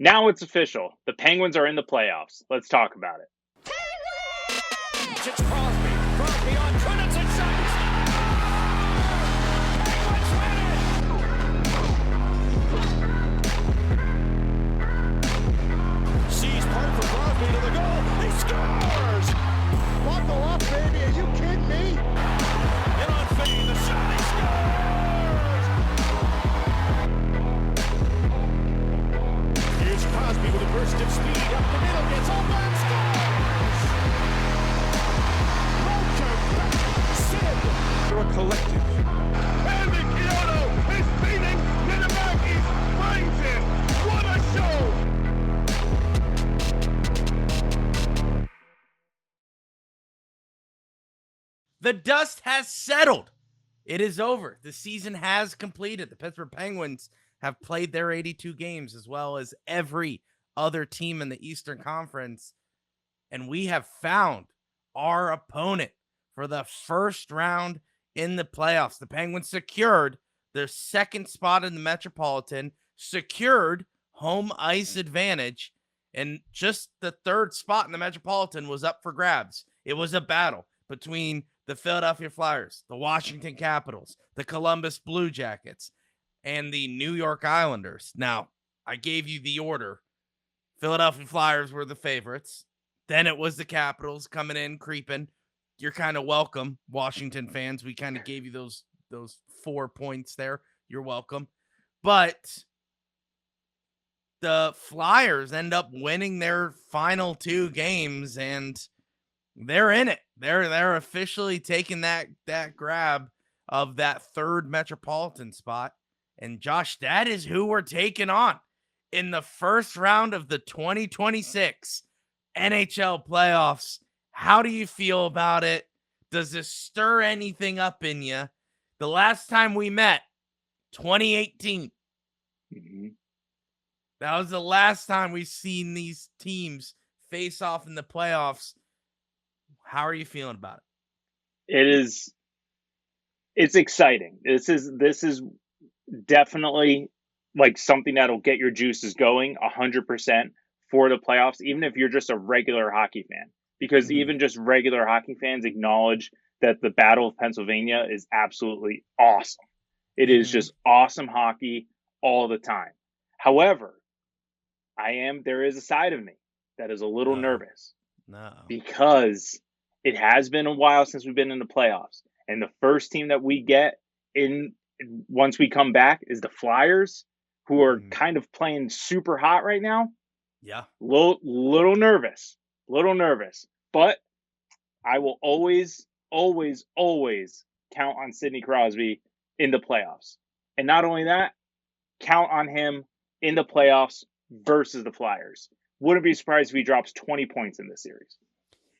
Now it's official. The Penguins are in the playoffs. Let's talk about it. It's Crosby. Crosby on Kunitz and shots. Penguins win it. Sees part for Crosby to the goal. He scores. Buckle up, baby. Are you kidding me? In on Fee. The shot. He scores. Here's Crosby with a burst of speed up the middle. Gets all that. They're a collective. Andy Chiodo is beating Minamaki's brains in. What a show! The dust has settled. It is over. The season has completed. The Pittsburgh Penguins have played their 82 games as well as every other team in the Eastern Conference. And we have found our opponent for the first round in the playoffs. The Penguins secured their second spot in the Metropolitan, secured home ice advantage, and just the third spot in the Metropolitan was up for grabs. It was a battle between the Philadelphia Flyers, the Washington Capitals, the Columbus Blue Jackets, and the New York Islanders. Now, I gave you the order. Philadelphia Flyers were the favorites. Then it was the Capitals coming in, creeping. You're kind of welcome, Washington fans. We kind of gave you those 4 points there. You're welcome. But the Flyers end up winning their final 2 games, and they're in it. They're officially taking that grab of that third Metropolitan spot. And Josh, that is who we're taking on in the first round of the 2026 NHL playoffs. How do you feel about it? Does this stir anything up in you? The last time we met, 2018. Mm-hmm. That was the last time we've seen these teams face off in the playoffs. How are you feeling about it? It's exciting. This is definitely like something that'll get your juices going 100% for the playoffs, even if you're just a regular hockey fan. Because even just regular hockey fans acknowledge that the Battle of Pennsylvania is absolutely awesome. It is just awesome hockey all the time. However, there is a side of me that is a little nervous. No. Because it has been a while since we've been in the playoffs. And the first team that we get in once we come back is the Flyers, who are kind of playing super hot right now. Yeah. Little nervous. But I will always count on Sidney Crosby in the playoffs. And not only that, count on him in the playoffs versus the Flyers. Wouldn't be surprised if he drops 20 points in this series.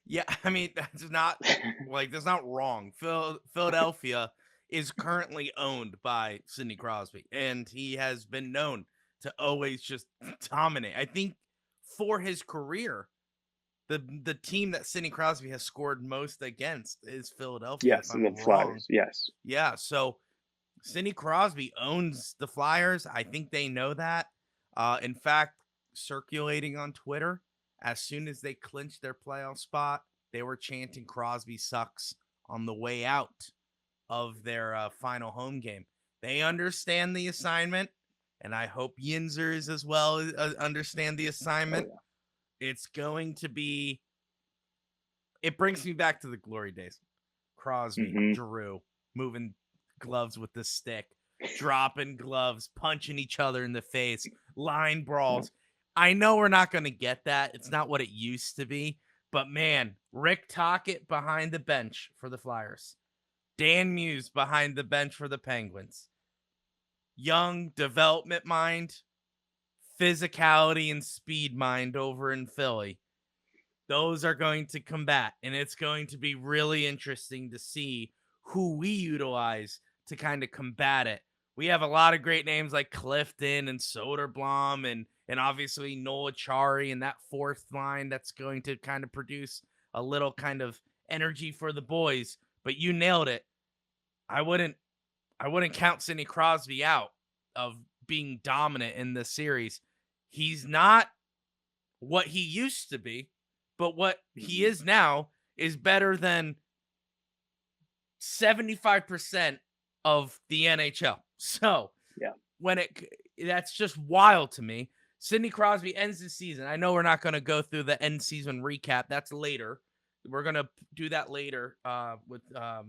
Yeah, I mean, that's not wrong. Philadelphia is currently owned by Sidney Crosby, and he has been known to always just dominate. I think for his career, the team that Sidney Crosby has scored most against is Philadelphia. Yes, the Flyers. Yes. Yeah, so Sidney Crosby owns the Flyers. I think they know that. In fact, circulating on Twitter, as soon as they clinched their playoff spot, they were chanting Crosby sucks on the way out of their final home game. They understand the assignment, and I hope Yinzers as well understand the assignment. Oh, yeah. It's going to be – it brings me back to the glory days. Crosby, Giroux, moving gloves with the stick, dropping gloves, punching each other in the face, line brawls. I know we're not going to get that. It's not what it used to be. But, man, Rick Tocchet behind the bench for the Flyers. Dan Muse behind the bench for the Penguins. Young development mind, physicality and speed mind over in Philly. Those are going to combat, and it's going to be really interesting to see who we utilize to kind of combat it. We have a lot of great names like Clifton and Soderblom and obviously Noah Chari and that fourth line that's going to kind of produce a little kind of energy for the boys. But you nailed it. I wouldn't count Sidney Crosby out of being dominant in this series. He's not what he used to be, but what he is now is better than 75% of the NHL. So Yeah. that's just wild to me. Sidney Crosby ends the season. I know we're not going to go through the end season recap. That's later. We're going to do that later with a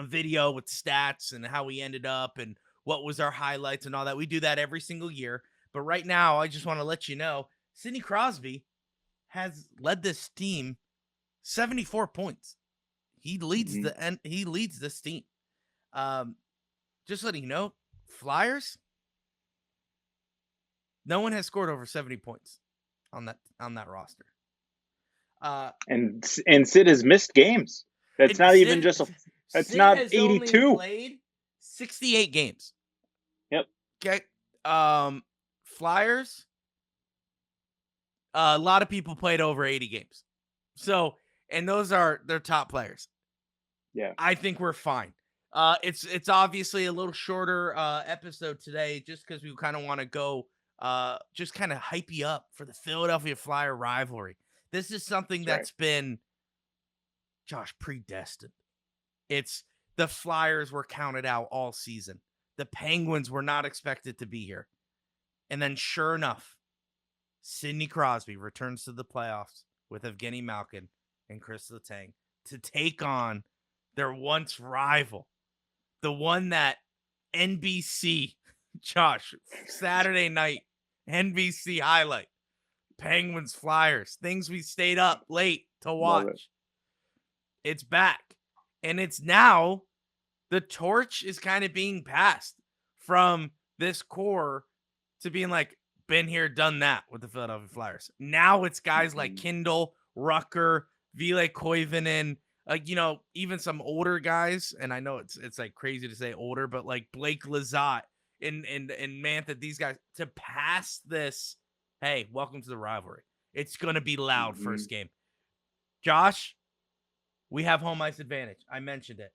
video with stats and how we ended up and what was our highlights and all that. We do that every single year. But right now, I just want to let you know, Sidney Crosby has led this team 74 points. He leads he leads this team. Just letting you know, Flyers, no one has scored over 70 points on that roster. And Sid has missed games. That's not even just a. That's Sid not has 82. only played 68 games. Yep. Okay. Flyers. A lot of people played over 80 games. So, and those are their top players. Yeah. I think we're fine. It's obviously a little shorter episode today just because we kind of want to go just kind of hype you up for the Philadelphia Flyer rivalry. This is something that's been, Josh, predestined. It's the Flyers were counted out all season. The Penguins were not expected to be here. And then sure enough, Sidney Crosby returns to the playoffs with Evgeny Malkin and Chris Letang to take on their once rival, the one that NBC, Josh, Saturday night, NBC highlight, Penguins Flyers, things we stayed up late to watch. It's back. And it's now the torch is kind of being passed from this core to being like, been here, done that with the Philadelphia Flyers. Now it's guys like Kindle, Rucker, Ville Koivunen, even some older guys. And I know it's like crazy to say older, but like Blake Lizotte and Mantha, these guys to pass this. Hey, welcome to the rivalry. It's going to be loud first game. Josh, we have home ice advantage. I mentioned it.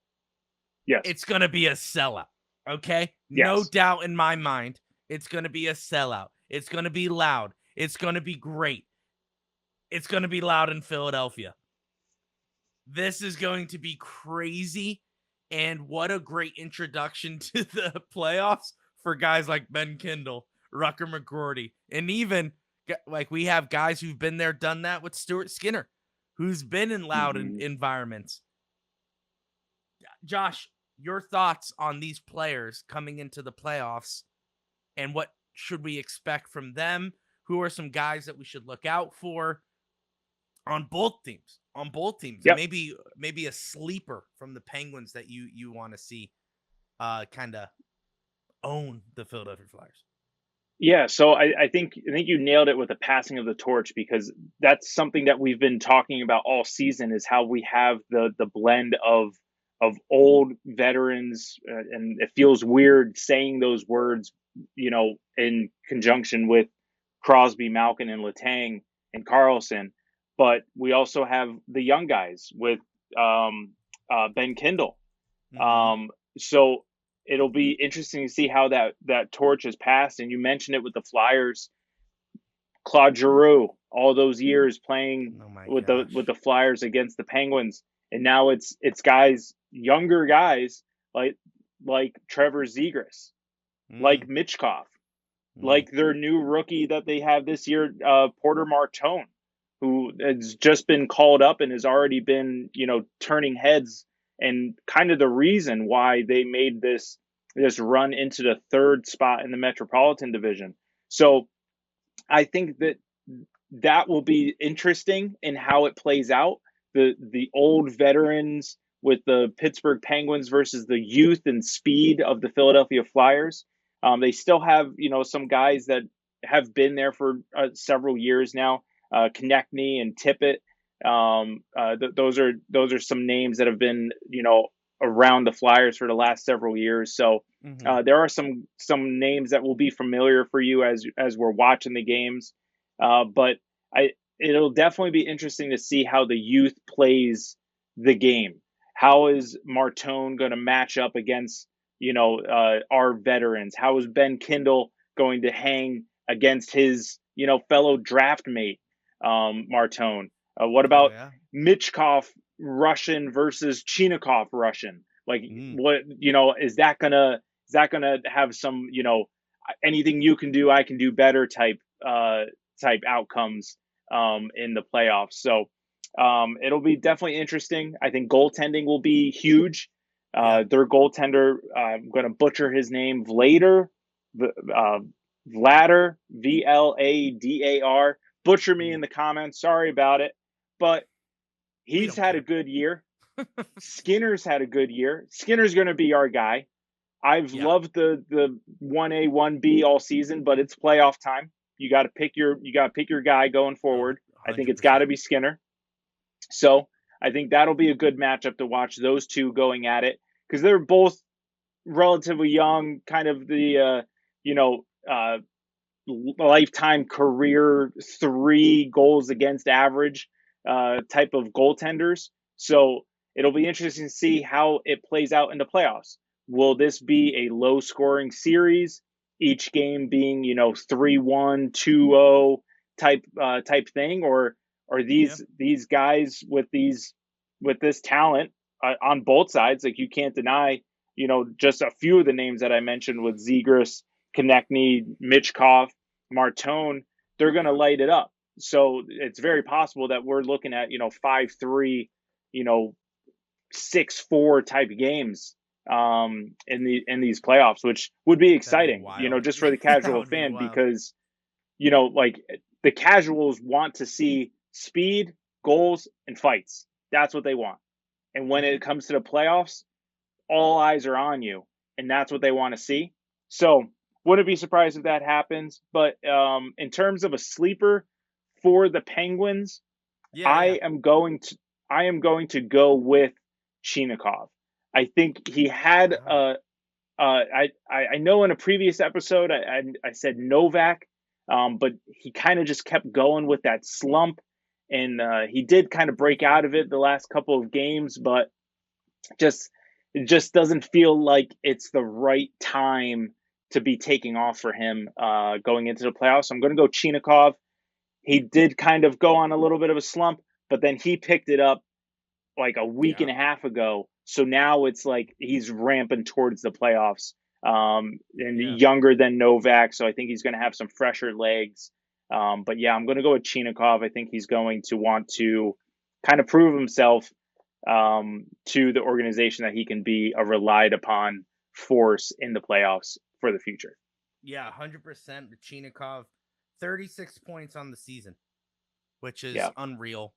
Yes. It's going to be a sellout. Okay. Yes. No doubt in my mind. It's going to be a sellout. It's going to be loud. It's going to be great. It's going to be loud in Philadelphia. This is going to be crazy. And what a great introduction to the playoffs for guys like Ben Kindle, Rucker McGroarty, and even like we have guys who've been there, done that with Stuart Skinner, who's been in loud environments. Josh, your thoughts on these players coming into the playoffs and what should we expect from them? Who are some guys that we should look out for on both teams? Yep. Maybe a sleeper from the Penguins that you want to see kind of own the Philadelphia Flyers. Yeah, so I think you nailed it with the passing of the torch, because that's something that we've been talking about all season, is how we have the blend of old veterans, and it feels weird saying those words, in conjunction with Crosby, Malkin, and Letang and Carlson, but we also have the young guys with Ben Kindle. So it'll be interesting to see how that torch is passed. And you mentioned it with the Flyers, Claude Giroux, all those years playing with the Flyers against the Penguins, and now it's younger guys like Trevor Zegras, like Michkov, like their new rookie that they have this year, Porter Martone, who has just been called up and has already been turning heads, and kind of the reason why they made this run into the third spot in the Metropolitan Division. So I think that will be interesting in how it plays out. The old veterans with the Pittsburgh Penguins versus the youth and speed of the Philadelphia Flyers. They still have some guys that have been there for several years now, Konechny and Tippett. Those are some names that have been around the Flyers for the last several years. So there are some names that will be familiar for you as we're watching the games. But it'll definitely be interesting to see how the youth plays the game. How is Martone going to match up against our veterans? How is Ben Kindle going to hang against his fellow draft mate, Martone? What Oh about yeah. Michkov Russian versus Chinikov Russian? Like, Mm, what, is that gonna have some, anything you can do, I can do better type outcomes in the playoffs. So it'll be definitely interesting. I think goaltending will be huge. yeah. Their goaltender, I'm going to butcher his name, uh, Vladar, Vladar. Butcher me in Mm. the comments. Sorry about it. But We he's don't had a care. good year. Skinner's had a good year. Skinner's going to be our guy. I've Yeah. loved the 1A 1B all season, but it's playoff time. You got to pick your guy going Oh, forward. I think it's got to 100%. be Skinner. So I think that'll be a good matchup to watch, those two going at it, because they're both relatively young, kind of the you know lifetime career 3 goals against average type of goaltenders. So it'll be interesting to see how it plays out in the playoffs. Will this be a low scoring series? Each game being 3-1, 2-0 type thing, or are Yeah. these guys with this talent on both sides? Like, you can't deny just a few of the names that I mentioned with Zegras, Konechny, Michkov, Martone, they're going to light it up. So it's very possible that we're looking at 5-3, 6-4 type games in these playoffs, which would be That'd be exciting, wild. just for the That casual would be fan, wild. because like, the casuals want to see speed, goals, and fights. That's what they want. And when Hmm. it comes to the playoffs, all eyes are on you, and that's what they want to see. So wouldn't be surprised if that happens. But in terms of a sleeper for the Penguins, Yeah, yeah. I am going to I am going to go with Chinikov. I think he had Wow. I know in a previous episode I said Novak, but he kind of just kept going with that slump, and he did kind of break Okay. out of it the last couple of games, but just it just doesn't feel like it's the right time to be taking off for him going into the playoffs. So I'm going to go Chinikov. He did kind of go on a little bit of a slump, but then he picked it up like a week Yeah. and a half ago. So now it's like he's ramping towards the playoffs, and Yeah. younger than Novak. So I think he's going to have some fresher legs. But yeah, I'm going to go with Chinikov. I think he's going to want to kind of prove himself to the organization that he can be a relied upon force in the playoffs for the future. Yeah, 100%. Chinikov, 36 points on the season, which is Yeah. unreal.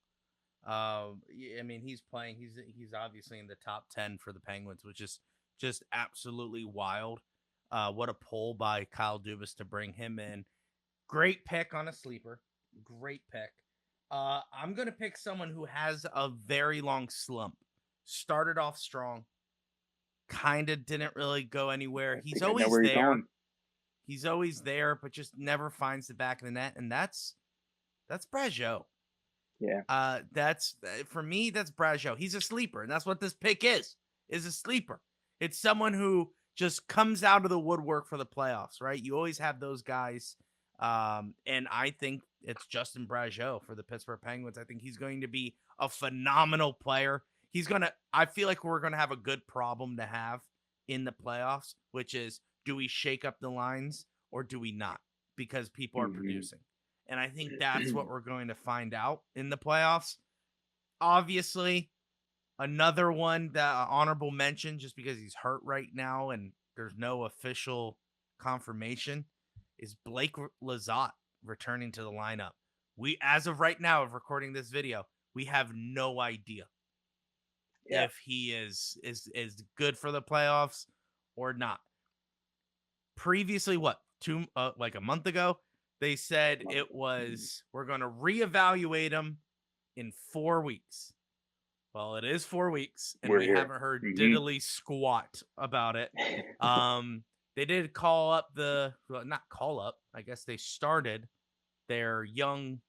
I mean, he's playing. He's obviously in the top 10 for the Penguins, which is just absolutely wild. What a pull by Kyle Dubas to bring him in. Great pick on a sleeper. Great pick. I'm gonna pick someone who has a very long slump. Started off strong, kind of didn't really go anywhere. I He's think I know always where you're there. going. He's always there, but just never finds the back of the net, and that's Brageau. Yeah. That's for me. That's Brageau. He's a sleeper, and that's what this pick is a sleeper. It's someone who just comes out of the woodwork for the playoffs, right? You always have those guys, and I think it's Justin Brageau for the Pittsburgh Penguins. I think he's going to be a phenomenal player. He's gonna. I feel like we're gonna have a good problem to have in the playoffs, which is, do we shake up the lines or do we not? Because people are Mhm. producing. And I think that's what we're going to find out in the playoffs. Obviously, another one that honorable mention, just because he's hurt right now and there's no official confirmation, is Blake Lizotte returning to the lineup. We, as of right now, of recording this video, we have no idea Yeah. if he is good for the playoffs or not. Previously, what, like a month ago, they said it was, we're going to reevaluate him in 4 weeks. Well, it is 4 weeks, and We're we here. haven't heard Hmm. diddly squat about it. They did call up not call up. I guess they started their young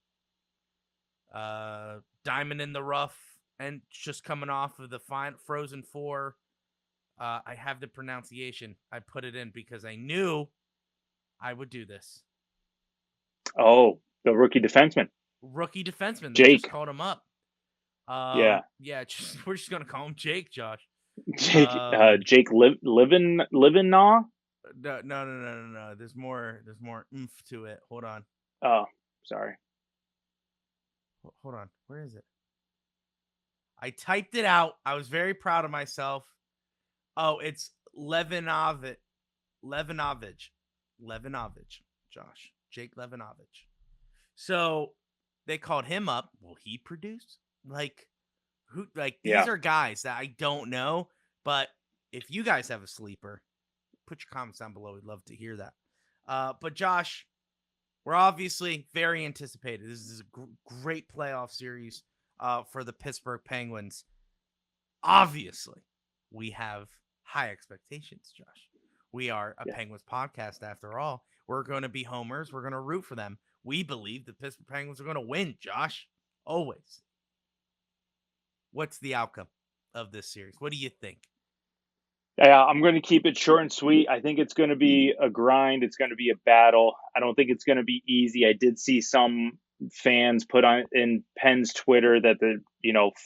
diamond in the rough, and just coming off of the Frozen Four. I have the pronunciation. I put it in because I knew I would do this. Oh, the rookie defenseman, Rookie defenseman. They just Jake. called him up. Yeah, Yeah, we're just gonna call him Jake, Josh. Jake. Jake Livinaw. No. There's more oomph to it. Hold on. Oh, sorry. Hold on. Where is it? I typed it out. I was very proud of myself. Oh, it's Levinovich. Josh. Jake Levinovich. So they called him up. Will he produce? Like these are guys that I don't know, but if you guys have a sleeper, put your comments down below. We'd love to hear that. But Josh, we're obviously very anticipated. This is a great playoff series for the Pittsburgh Penguins. Obviously, we have high expectations, Josh. We are a Penguins podcast after all. We're going to be homers. We're going to root for them. We believe the Pittsburgh Penguins are going to win, Josh. Always. What's the outcome of this series? What do you think? Yeah, I'm going to keep it short and sweet. I think it's going to be a grind. It's going to be a battle. I don't think it's going to be easy. I did see some fans put on in Penn's Twitter that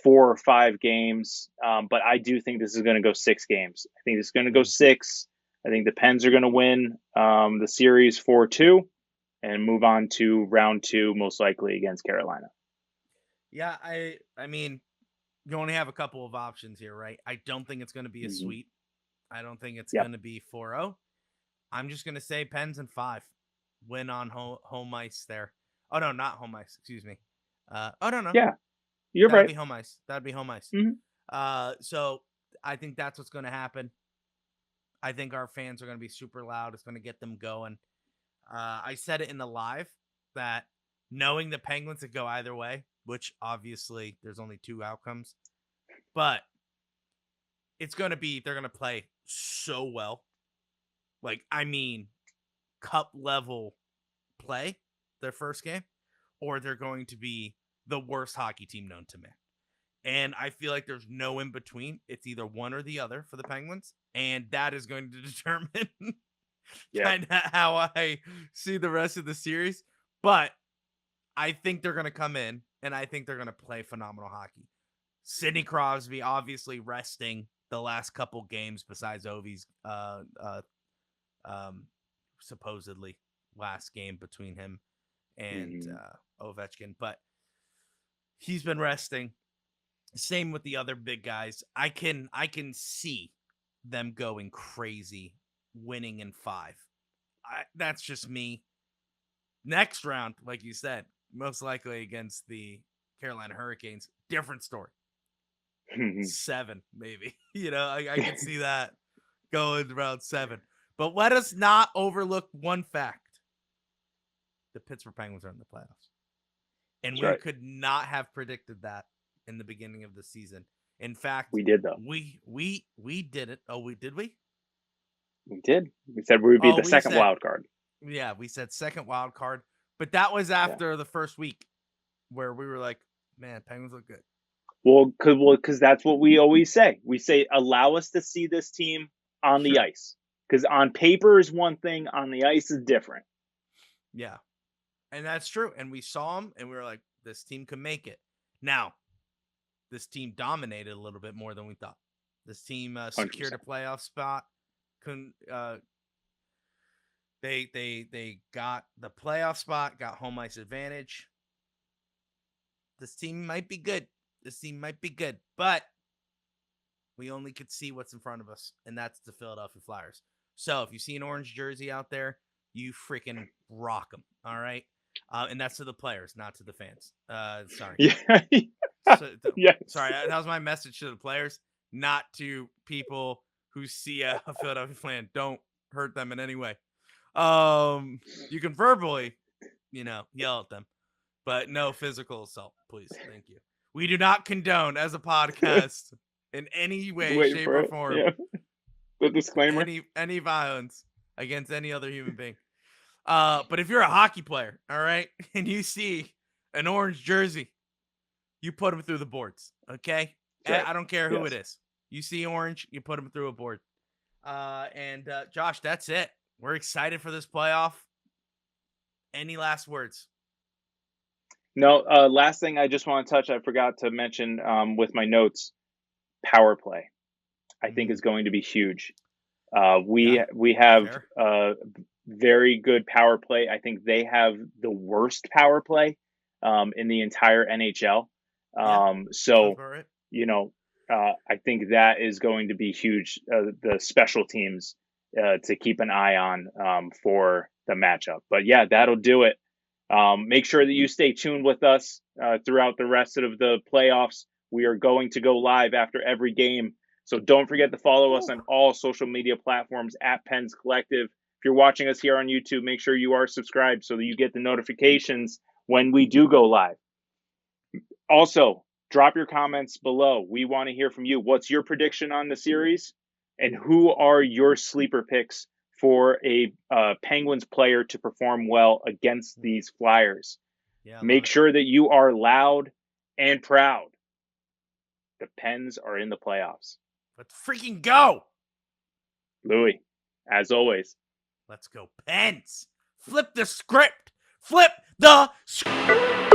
4 or 5 games, but I do think this is going to go 6 games. I think it's going to go 6. I think the Pens are going to win the series 4-2 and move on to round 2, most likely against Carolina. Yeah, I mean, you only have a couple of options here, right? I don't think it's going to be a sweep. I don't think it's going to be 4-0. I'm just going to say Pens in 5. Win on home ice there. Oh, no, not home ice. Excuse me. No. Yeah, you're right. That'd be home ice. Mm-hmm. So I think that's what's going to happen. I think our fans are going to be super loud. It's going to get them going. I said it in the live that knowing the Penguins could go either way, which obviously there's only 2 outcomes, but it's going to be, they're going to play so well. Like, I mean, cup level play their first game, or they're going to be the worst hockey team known to man. And I feel like there's no in between. It's either one or the other for the Penguins. And that is going to determine kind of how I see the rest of the series. But I think they're going to come in, and I think they're going to play phenomenal hockey. Sidney Crosby obviously resting the last couple games besides Ovi's supposedly last game between him and Ovechkin. But he's been resting. Same with the other big guys. I can see them going crazy, winning in 5. That's just me. Next round, like you said, most likely against the Carolina Hurricanes. Different story. 7, maybe. I can see that going around 7. But let us not overlook one fact. The Pittsburgh Penguins are in the playoffs. And we could not have predicted that in the beginning of the season. In fact, we did, though. We did it. Oh, did we? We did. We said we would be the second wild card. Yeah, we said second wild card. But that was after the first week where we were like, man, Penguins look good. Well, because that's what we always say. We say, allow us to see this team on the ice. Because on paper is one thing, on the ice is different. Yeah. And that's true. And we saw them, and we were like, this team can make it. Now, this team dominated a little bit more than we thought. This team secured a playoff spot. They got the playoff spot, got home ice advantage. This team might be good. But we only could see what's in front of us, and that's the Philadelphia Flyers. So if you see an orange jersey out there, you freaking rock them, all right? And that's to the players, not to the fans. Sorry. Yes. Sorry, that was my message to the players, not to people who see a Philadelphia fan. Don't hurt them in any way. You can verbally, yell at them, but no physical assault, please. Thank you. We do not condone as a podcast in any way, shape, or form. Yeah. The disclaimer. Any violence against any other human being. But if you're a hockey player, all right, and you see an orange jersey, you put them through the boards, okay? Right. I don't care who it is. You see orange, you put them through a board. And Josh, that's it. We're excited for this playoff. Any last words? No, last thing I just want to touch, I forgot to mention with my notes, power play, I think is going to be huge. Yeah, We have fair. very good power play. I think they have the worst power play in the entire NHL. Yeah, sounds So, about right. you know, I think that is going to be huge. The special teams to keep an eye on for the matchup. But yeah, that'll do it. Make sure that you stay tuned with us throughout the rest of the playoffs. We are going to go live after every game. So don't forget to follow us on all social media platforms at Pens Collective. If you're watching us here on YouTube, make sure you are subscribed so that you get the notifications when we do go live. Also, drop your comments below. We want to hear from you. What's your prediction on the series? And who are your sleeper picks for a Penguins player to perform well against these Flyers? Yeah, Make sure that you are loud and proud. The Pens are in the playoffs. let's freaking go. Louie, as always. Let's go, Pens. Flip the script. Flip the script.